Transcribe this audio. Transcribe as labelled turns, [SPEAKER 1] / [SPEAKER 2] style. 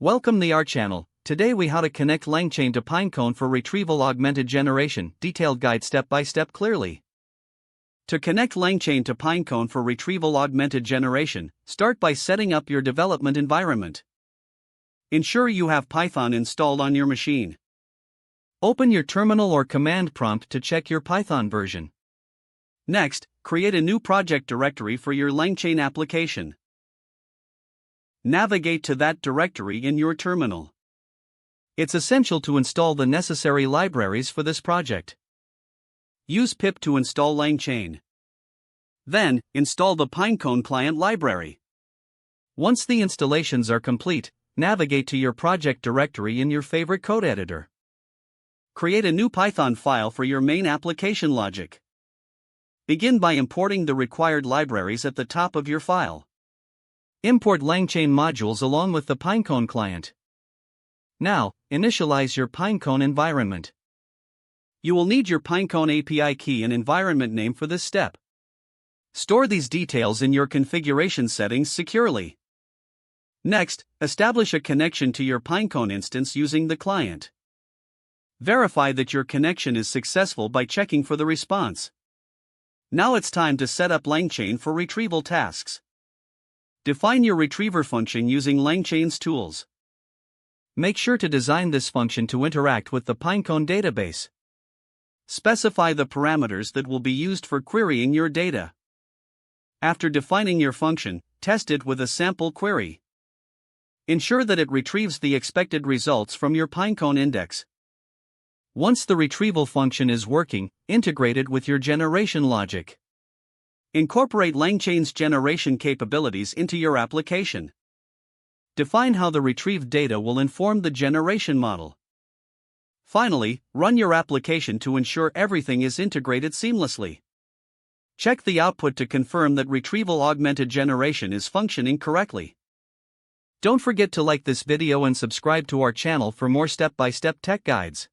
[SPEAKER 1] Welcome to our channel. Today we how to connect LangChain to Pinecone for retrieval augmented generation. Detailed guide step by step clearly. To connect LangChain to Pinecone for retrieval augmented generation, start by setting up your development environment. Ensure you have Python installed on your machine. Open your terminal or command prompt to check your Python version. Next, create a new project directory for your LangChain application. Navigate to that directory in your terminal. It's essential to install the necessary libraries for this project. Use pip to install LangChain. Then, install the Pinecone client library. Once the installations are complete, navigate to your project directory in your favorite code editor. Create a new Python file for your main application logic. Begin by importing the required libraries at the top of your file. Import LangChain modules along with the Pinecone client. Now, initialize your Pinecone environment. You will need your Pinecone API key and environment name for this step. Store these details in your configuration settings securely. Next, establish a connection to your Pinecone instance using the client. Verify that your connection is successful by checking for the response. Now it's time to set up LangChain for retrieval tasks. Define your retriever function using LangChain's tools. Make sure to design this function to interact with the Pinecone database. Specify the parameters that will be used for querying your data. After defining your function, test it with a sample query. Ensure that it retrieves the expected results from your Pinecone index. Once the retrieval function is working, integrate it with your generation logic. Incorporate LangChain's generation capabilities into your application. Define how the retrieved data will inform the generation model. Finally, run your application to ensure everything is integrated seamlessly. Check the output to confirm that retrieval augmented generation is functioning correctly. Don't forget to like this video and subscribe to our channel for more step-by-step tech guides.